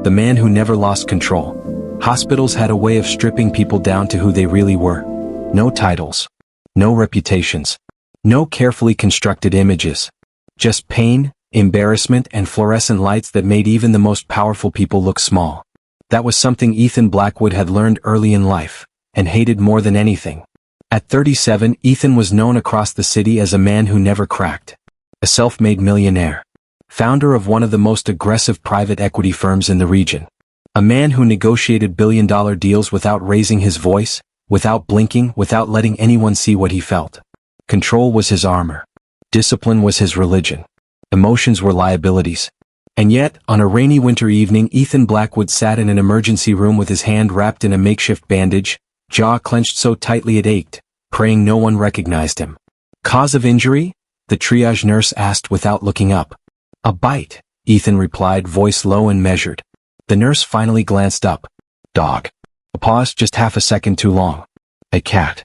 the man who never lost control. Hospitals had a way of stripping people down to who they really were. No titles. No reputations. No carefully constructed images. Just pain, embarrassment, and fluorescent lights that made even the most powerful people look small. That was something Ethan Blackwood had learned early in life, and hated more than anything. At 37, Ethan was known across the city as a man who never cracked. A self-made millionaire. Founder of one of the most aggressive private equity firms in the region. A man who negotiated billion-dollar deals without raising his voice, without blinking, without letting anyone see what he felt. Control was his armor. Discipline was his religion. Emotions were liabilities. And yet, on a rainy winter evening, Ethan Blackwood sat in an emergency room with his hand wrapped in a makeshift bandage, jaw clenched so tightly it ached, praying no one recognized him. Cause of injury? The triage nurse asked without looking up. A bite, Ethan replied, voice low and measured. The nurse finally glanced up. Dog. A pause just half a second too long. A cat.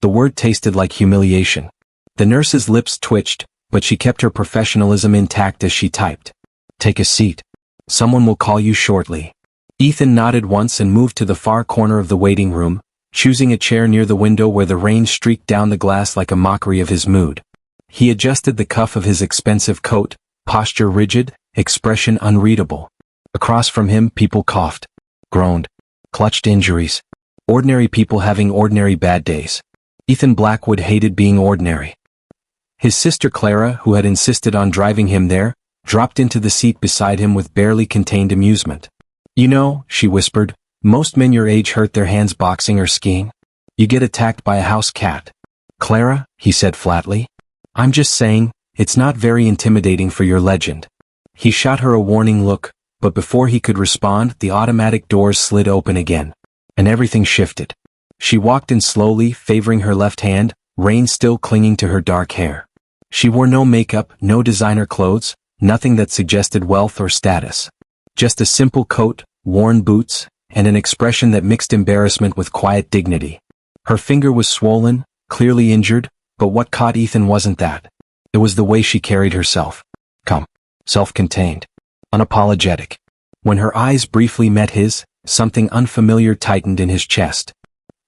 The word tasted like humiliation. The nurse's lips twitched, but she kept her professionalism intact as she typed. Take a seat. Someone will call you shortly. Ethan nodded once and moved to the far corner of the waiting room, choosing a chair near the window where the rain streaked down the glass like a mockery of his mood. He adjusted the cuff of his expensive coat, posture rigid, expression unreadable. Across from him, people coughed, groaned, clutched injuries. Ordinary people having ordinary bad days. Ethan Blackwood hated being ordinary. His sister Clara, who had insisted on driving him there, dropped into the seat beside him with barely contained amusement. You know, she whispered, most men your age hurt their hands boxing or skiing. You get attacked by a house cat. Clara, he said flatly. I'm just saying, it's not very intimidating for your legend. He shot her a warning look, but before he could respond, the automatic doors slid open again. And everything shifted. She walked in slowly, favoring her left hand, rain still clinging to her dark hair. She wore no makeup, no designer clothes, nothing that suggested wealth or status. Just a simple coat, worn boots, and an expression that mixed embarrassment with quiet dignity. Her finger was swollen, clearly injured, but what caught Ethan wasn't that. It was the way she carried herself. Calm, self-contained, unapologetic. When her eyes briefly met his, something unfamiliar tightened in his chest.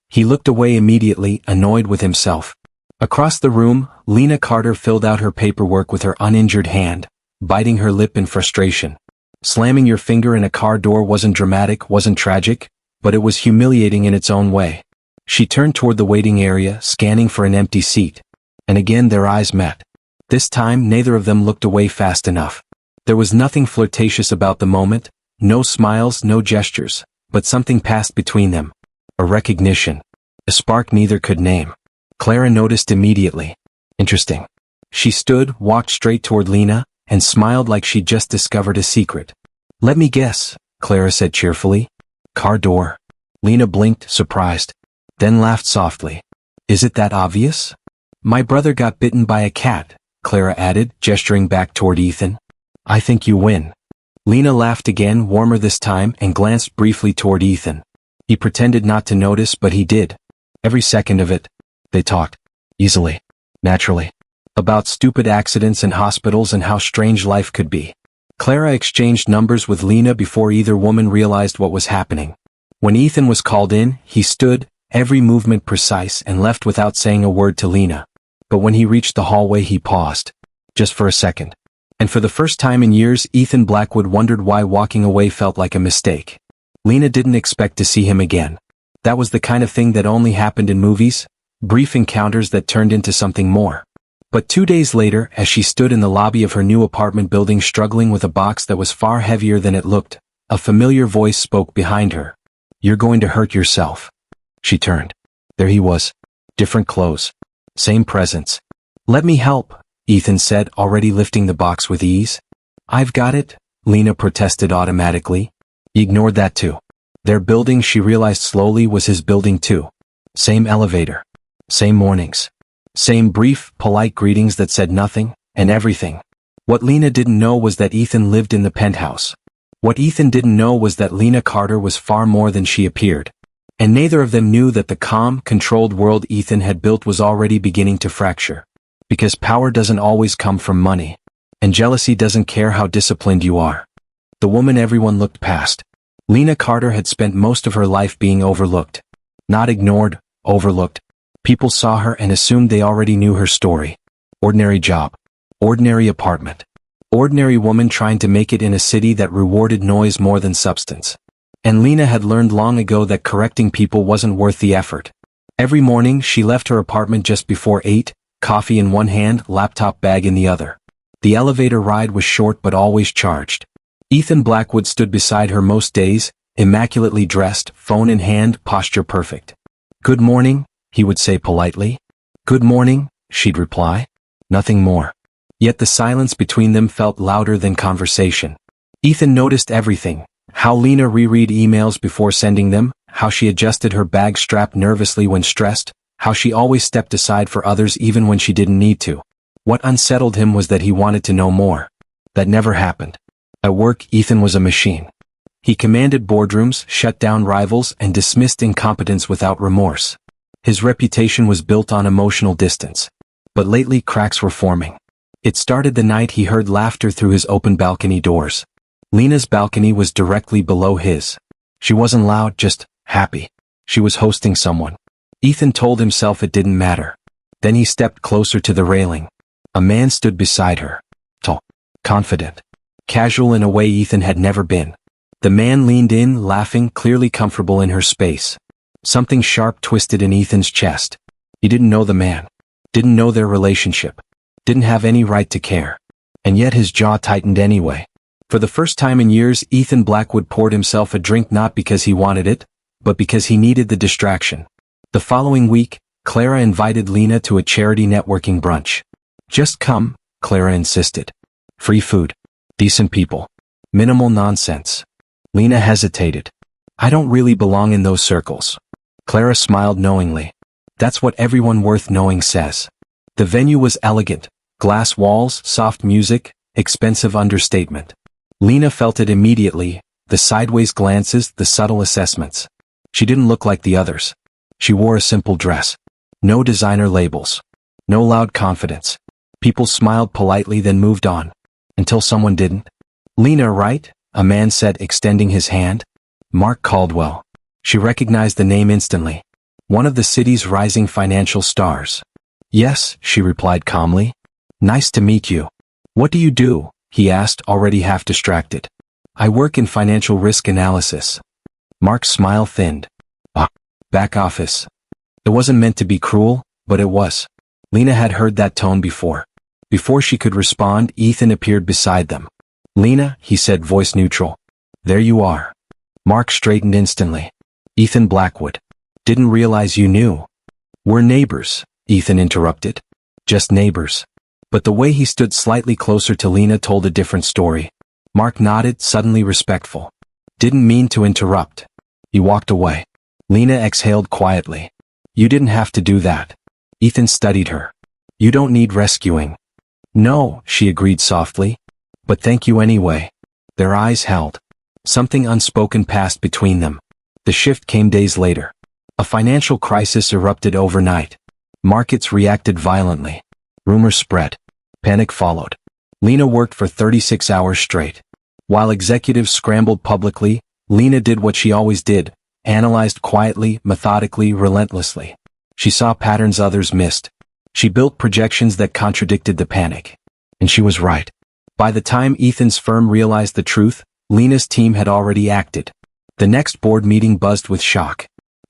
He looked away immediately, annoyed with himself. Across the room, Lena Carter filled out her paperwork with her uninjured hand, biting her lip in frustration. Slamming your finger in a car door wasn't dramatic, wasn't tragic, but it was humiliating in its own way. She turned toward the waiting area, scanning for an empty seat. And again their eyes met. This time neither of them looked away fast enough. There was nothing flirtatious about the moment, no smiles, no gestures, but something passed between them. A recognition. A spark neither could name. Clara noticed immediately. Interesting. She stood, walked straight toward Lena, and smiled like she'd just discovered a secret. Let me guess, Clara said cheerfully. Car door. Lena blinked, surprised. Then laughed softly. Is it that obvious? My brother got bitten by a cat, Clara added, gesturing back toward Ethan. I think you win. Lena laughed again, warmer this time, and glanced briefly toward Ethan. He pretended not to notice, but he did. Every second of it. They talked. Easily. Naturally. About stupid accidents and hospitals and how strange life could be. Clara exchanged numbers with Lena before either woman realized what was happening. When Ethan was called in, he stood, every movement precise, and left without saying a word to Lena. But when he reached the hallway he paused. Just for a second. And for the first time in years, Ethan Blackwood wondered why walking away felt like a mistake. Lena didn't expect to see him again. That was the kind of thing that only happened in movies, brief encounters that turned into something more. But 2 days later, as she stood in the lobby of her new apartment building struggling with a box that was far heavier than it looked, a familiar voice spoke behind her. You're going to hurt yourself. She turned. There he was. Different clothes. Same presence. Let me help, Ethan said, already lifting the box with ease. I've got it, Lena protested automatically. He ignored that too. Their building, she realized slowly, was his building too. Same elevator. Same mornings. Same brief, polite greetings that said nothing, and everything. What Lena didn't know was that Ethan lived in the penthouse. What Ethan didn't know was that Lena Carter was far more than she appeared. And neither of them knew that the calm, controlled world Ethan had built was already beginning to fracture. Because power doesn't always come from money. And jealousy doesn't care how disciplined you are. The woman everyone looked past. Lena Carter had spent most of her life being overlooked. Not ignored, overlooked. People saw her and assumed they already knew her story. Ordinary job. Ordinary apartment. Ordinary woman trying to make it in a city that rewarded noise more than substance. And Lena had learned long ago that correcting people wasn't worth the effort. Every morning she left her apartment just before 8, coffee in one hand, laptop bag in the other. The elevator ride was short but always charged. Ethan Blackwood stood beside her most days, immaculately dressed, phone in hand, posture perfect. "Good morning," he would say politely. "Good morning," she'd reply. Nothing more. Yet the silence between them felt louder than conversation. Ethan noticed everything. How Lena reread emails before sending them, how she adjusted her bag strap nervously when stressed, how she always stepped aside for others even when she didn't need to. What unsettled him was that he wanted to know more. That never happened. At work, Ethan was a machine. He commanded boardrooms, shut down rivals, and dismissed incompetence without remorse. His reputation was built on emotional distance. But lately cracks were forming. It started the night he heard laughter through his open balcony doors. Lena's balcony was directly below his. She wasn't loud, just happy. She was hosting someone. Ethan told himself it didn't matter. Then he stepped closer to the railing. A man stood beside her. Tall, confident, casual in a way Ethan had never been. The man leaned in, laughing, clearly comfortable in her space. Something sharp twisted in Ethan's chest. He didn't know the man. Didn't know their relationship. Didn't have any right to care. And yet his jaw tightened anyway. For the first time in years, Ethan Blackwood poured himself a drink not because he wanted it, but because he needed the distraction. The following week, Clara invited Lena to a charity networking brunch. "Just come," Clara insisted. "Free food. Decent people. Minimal nonsense." Lena hesitated. "I don't really belong in those circles." Clara smiled knowingly. "That's what everyone worth knowing says." The venue was elegant. Glass walls, soft music, expensive understatement. Lena felt it immediately, the sideways glances, the subtle assessments. She didn't look like the others. She wore a simple dress. No designer labels. No loud confidence. People smiled politely then moved on. Until someone didn't. "Lena, right?" a man said, extending his hand. "Mark Caldwell." She recognized the name instantly. One of the city's rising financial stars. "Yes," she replied calmly. "Nice to meet you." "What do you do?" he asked, already half distracted. "I work in financial risk analysis." Mark's smile thinned. "Ah, back office." It wasn't meant to be cruel, but it was. Lena had heard that tone before. Before she could respond, Ethan appeared beside them. "Lena," he said, voice neutral. "There you are." Mark straightened instantly. "Ethan Blackwood. Didn't realize you knew." "We're neighbors," Ethan interrupted. "Just neighbors." But the way he stood slightly closer to Lena told a different story. Mark nodded, suddenly respectful. "Didn't mean to interrupt." He walked away. Lena exhaled quietly. "You didn't have to do that." Ethan studied her. "You don't need rescuing." "No," she agreed softly. "But thank you anyway." Their eyes held. Something unspoken passed between them. The shift came days later. A financial crisis erupted overnight. Markets reacted violently. Rumors spread. Panic followed. Lena worked for 36 hours straight. While executives scrambled publicly, Lena did what she always did, analyzed quietly, methodically, relentlessly. She saw patterns others missed. She built projections that contradicted the panic. And she was right. By the time Ethan's firm realized the truth, Lena's team had already acted. The next board meeting buzzed with shock.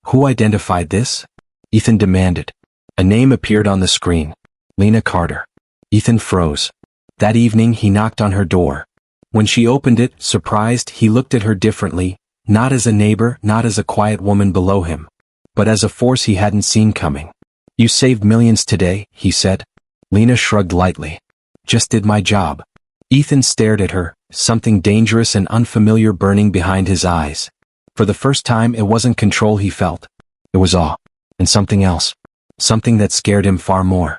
"Who identified this?" Ethan demanded. A name appeared on the screen. Lena Carter. Ethan froze. That evening he knocked on her door. When she opened it, surprised, he looked at her differently, not as a neighbor, not as a quiet woman below him, but as a force he hadn't seen coming. "You saved millions today," he said. Lena shrugged lightly. "Just did my job." Ethan stared at her, something dangerous and unfamiliar burning behind his eyes. For the first time it wasn't control he felt. It was awe. And something else. Something that scared him far more.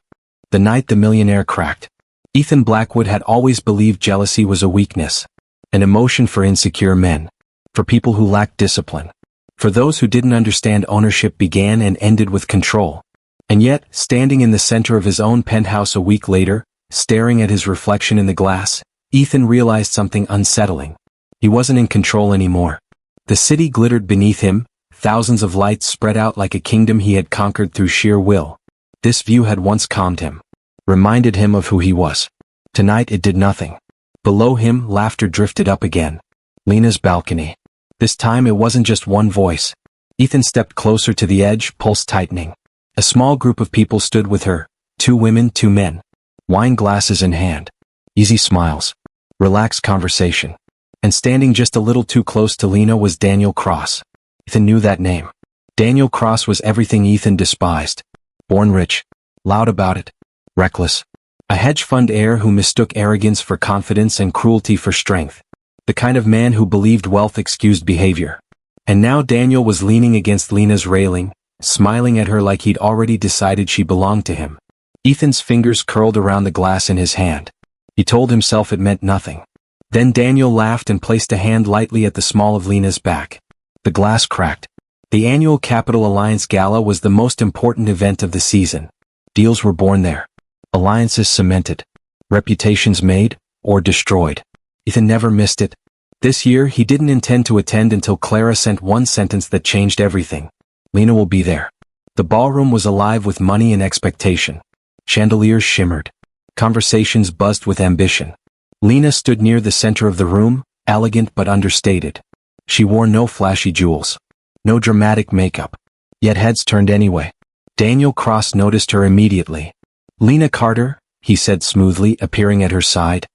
The night the Millionaire cracked. Ethan Blackwood had always believed jealousy was a weakness. An emotion for insecure men. For people who lacked discipline. For those who didn't understand ownership began and ended with control. And yet, standing in the center of his own penthouse a week later, staring at his reflection in the glass, Ethan realized something unsettling. He wasn't in control anymore. The city glittered beneath him, thousands of lights spread out like a kingdom he had conquered through sheer will. This view had once calmed him, reminded him of who he was. Tonight it did nothing. Below him, laughter drifted up again. Lena's balcony. This time it wasn't just one voice. Ethan stepped closer to the edge, pulse tightening. A small group of people stood with her, 2 women, 2 men. Wine glasses in hand. Easy smiles. Relaxed conversation. And standing just a little too close to Lena was Daniel Cross. Ethan knew that name. Daniel Cross was everything Ethan despised. Born rich. Loud about it. Reckless. A hedge fund heir who mistook arrogance for confidence and cruelty for strength. The kind of man who believed wealth excused behavior. And now Daniel was leaning against Lena's railing, smiling at her like he'd already decided she belonged to him. Ethan's fingers curled around the glass in his hand. He told himself it meant nothing. Then Daniel laughed and placed a hand lightly at the small of Lena's back. The glass cracked. The annual Capital Alliance Gala was the most important event of the season. Deals were born there. Alliances cemented. Reputations made, or destroyed. Ethan never missed it. This year he didn't intend to attend until Clara sent one sentence that changed everything. Lena will be there. The ballroom was alive with money and expectation. Chandeliers shimmered. Conversations buzzed with ambition. Lena stood near the center of the room, elegant but understated. She wore no flashy jewels. No dramatic makeup. Yet heads turned anyway. Daniel Cross noticed her immediately. "Lena Carter," he said smoothly, appearing at her side.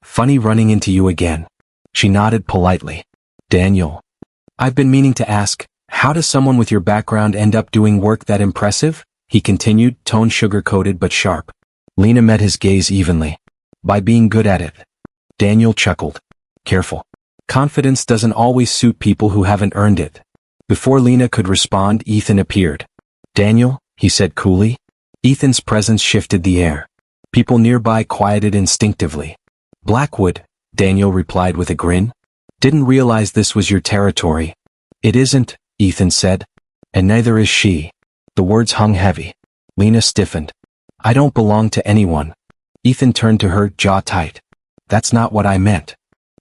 "Funny running into you again." She nodded politely. "Daniel. I've been meaning to ask, how does someone with your background end up doing work that impressive?" he continued, tone sugar-coated but sharp. Lena met his gaze evenly. "By being good at it." Daniel chuckled. "Careful. Confidence doesn't always suit people who haven't earned it." Before Lena could respond, Ethan appeared. "Daniel," he said coolly. Ethan's presence shifted the air. People nearby quieted instinctively. "Blackwood," Daniel replied with a grin. "Didn't realize this was your territory." "It isn't," Ethan said. "And neither is she." The words hung heavy. Lena stiffened. "I don't belong to anyone." Ethan turned to her, jaw tight. "That's not what I meant."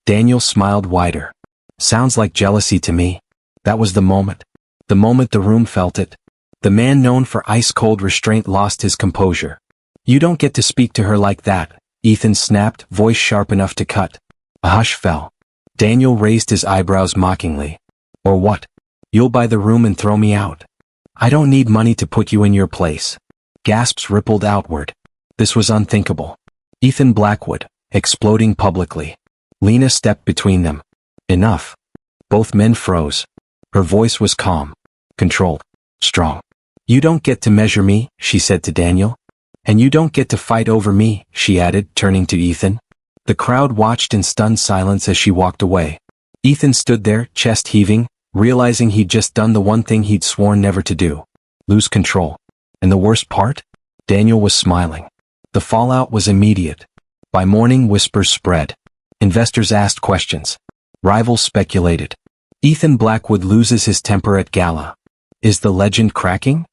Daniel smiled wider. "Sounds like jealousy to me." That was the moment. The moment the room felt it. The man known for ice-cold restraint lost his composure. "You don't get to speak to her like that," Ethan snapped, voice sharp enough to cut. A hush fell. Daniel raised his eyebrows mockingly. "Or what? You'll buy the room and throw me out?" "I don't need money to put you in your place." Gasps rippled outward. This was unthinkable. Ethan Blackwood, exploding publicly. Lena stepped between them. "Enough." Both men froze. Her voice was calm, controlled, strong. "You don't get to measure me," she said to Daniel. "And you don't get to fight over me," she added, turning to Ethan. The crowd watched in stunned silence as she walked away. Ethan stood there, chest heaving, realizing he'd just done the one thing he'd sworn never to do. Lose control. And the worst part? Daniel was smiling. The fallout was immediate. By morning, whispers spread. Investors asked questions. Rivals speculated. Ethan Blackwood loses his temper at gala. Is the legend cracking?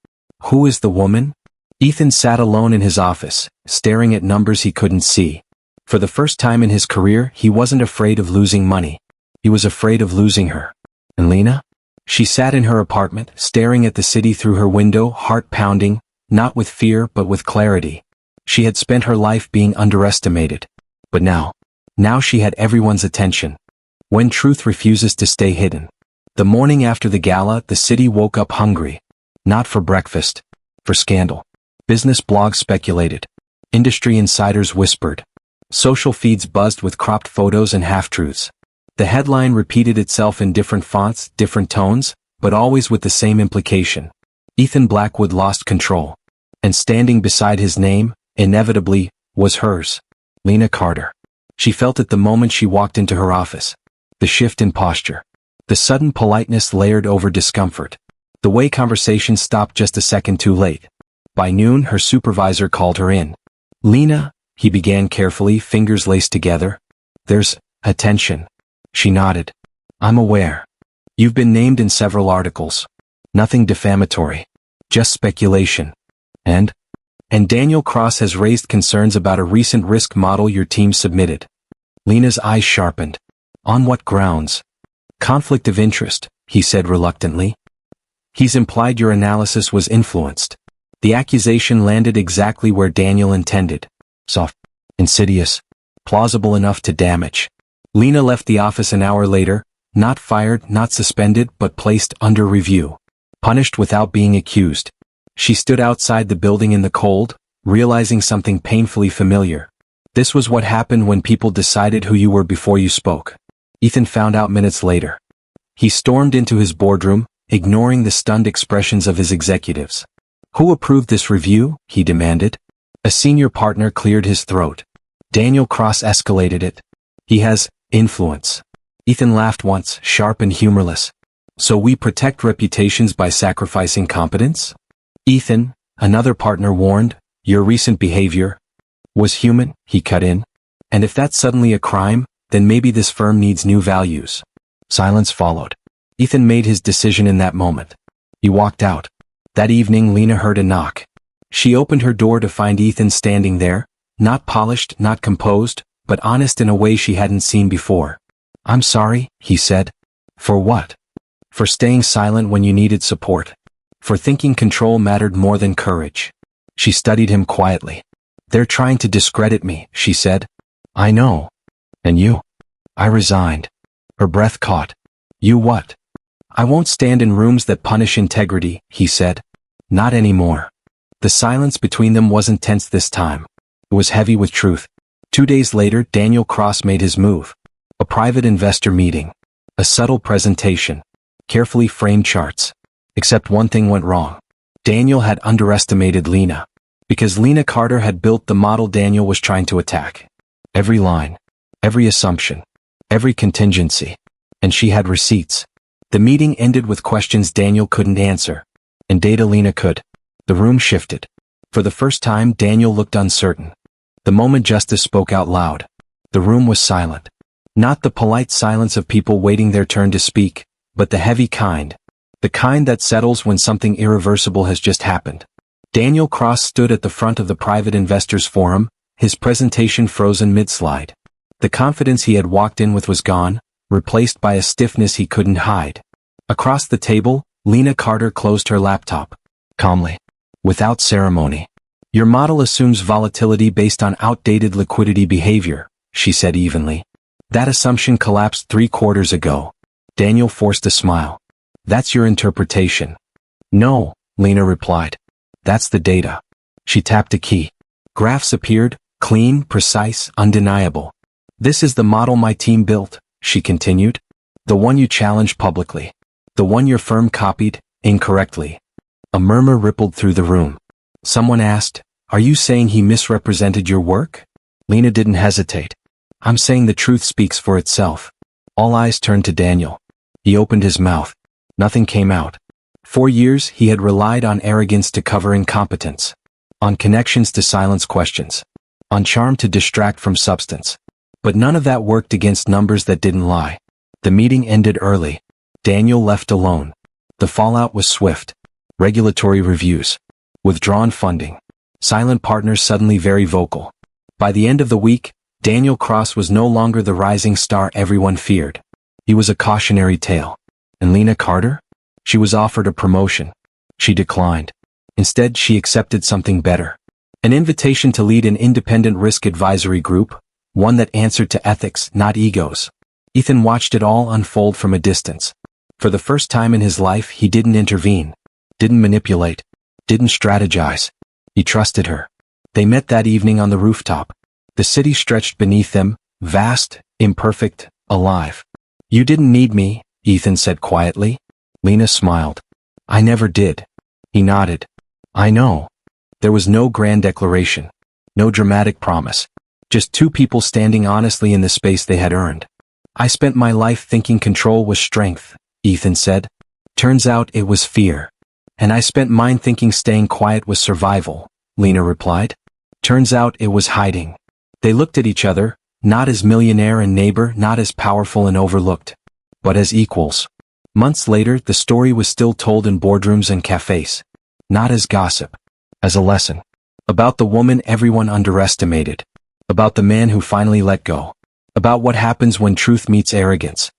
Who is the woman? Ethan sat alone in his office, staring at numbers he couldn't see. For the first time in his career, he wasn't afraid of losing money. He was afraid of losing her. And Lena? She sat in her apartment, staring at the city through her window, heart pounding, not with fear but with clarity. She had spent her life being underestimated. But now she had everyone's attention. When truth refuses to stay hidden. The morning after the gala, the city woke up hungry. Not for breakfast. For scandal. Business blogs speculated. Industry insiders whispered. Social feeds buzzed with cropped photos and half-truths. The headline repeated itself in different fonts, different tones, but always with the same implication. Ethan Blackwood lost control. And standing beside his name, inevitably, was hers. Lena Carter. She felt it the moment she walked into her office. The shift in posture. The sudden politeness layered over discomfort. The way conversation stopped just a second too late. By noon, her supervisor called her in. "Lena," he began carefully, fingers laced together. "There's attention." She nodded. "I'm aware. You've been named in several articles. Nothing defamatory. Just speculation. And Daniel Cross has raised concerns about a recent risk model your team submitted." Lena's eyes sharpened. "On what grounds?" Conflict of interest, he said reluctantly. He's implied your analysis was influenced. The accusation landed exactly where Daniel intended. Soft, insidious, plausible enough to damage. Lena left the office an hour later, not fired, not suspended, but placed under review. Punished without being accused. She stood outside the building in the cold, realizing something painfully familiar. This was what happened when people decided who you were before you spoke. Ethan found out minutes later. He stormed into his boardroom, ignoring the stunned expressions of his executives. Who approved this review? He demanded. A senior partner cleared his throat. Daniel Cross escalated it. He has influence. Ethan laughed once, sharp and humorless. So we protect reputations by sacrificing competence? Ethan, another partner warned, your recent behavior was human, he cut in. And if that's suddenly a crime, then maybe this firm needs new values. Silence followed. Ethan made his decision in that moment. He walked out. That evening Lena heard a knock. She opened her door to find Ethan standing there, not polished, not composed, but honest in a way she hadn't seen before. I'm sorry, he said. For what? For staying silent when you needed support. For thinking control mattered more than courage. She studied him quietly. They're trying to discredit me, she said. I know. And you? I resigned. Her breath caught. You what? I won't stand in rooms that punish integrity, he said. Not anymore. The silence between them wasn't tense this time. It was heavy with truth. 2 days later, Daniel Cross made his move. A private investor meeting. A subtle presentation. Carefully framed charts. Except one thing went wrong. Daniel had underestimated Lena. Because Lena Carter had built the model Daniel was trying to attack. Every line. Every assumption. Every contingency. And she had receipts. The meeting ended with questions Daniel couldn't answer. And data Lena could. The room shifted. For the first time, Daniel looked uncertain. The moment Justice spoke out loud. The room was silent. Not the polite silence of people waiting their turn to speak, but the heavy kind. The kind that settles when something irreversible has just happened. Daniel Cross stood at the front of the private investors forum, his presentation frozen mid-slide. The confidence he had walked in with was gone, replaced by a stiffness he couldn't hide. Across the table, Lena Carter closed her laptop. Calmly. Without ceremony. Your model assumes volatility based on outdated liquidity behavior, she said evenly. That assumption collapsed 3 quarters ago. Daniel forced a smile. That's your interpretation. No, Lena replied. That's the data. She tapped a key. Graphs appeared, clean, precise, undeniable. This is the model my team built, she continued. The one you challenged publicly. The one your firm copied, incorrectly. A murmur rippled through the room. Someone asked, are you saying he misrepresented your work? Lena didn't hesitate. I'm saying the truth speaks for itself. All eyes turned to Daniel. He opened his mouth. Nothing came out. For years, he had relied on arrogance to cover incompetence. On connections to silence questions. On charm to distract from substance. But none of that worked against numbers that didn't lie. The meeting ended early. Daniel left alone. The fallout was swift. Regulatory reviews. Withdrawn funding. Silent partners suddenly very vocal. By the end of the week, Daniel Cross was no longer the rising star everyone feared. He was a cautionary tale. And Lena Carter? She was offered a promotion. She declined. Instead, she accepted something better. An invitation to lead an independent risk advisory group, one that answered to ethics, not egos. Ethan watched it all unfold from a distance. For the first time in his life, he didn't intervene. Didn't manipulate. Didn't strategize. He trusted her. They met that evening on the rooftop. The city stretched beneath them, vast, imperfect, alive. You didn't need me, Ethan said quietly. Lena smiled. I never did. He nodded. I know. There was no grand declaration. No dramatic promise. Just 2 people standing honestly in the space they had earned. I spent my life thinking control was strength, Ethan said. Turns out it was fear. And I spent mine thinking staying quiet was survival, Lena replied. Turns out it was hiding. They looked at each other, not as millionaire and neighbor, not as powerful and overlooked, but as equals. Months later, the story was still told in boardrooms and cafes. Not as gossip. As a lesson. About the woman everyone underestimated. About the man who finally let go. About what happens when truth meets arrogance.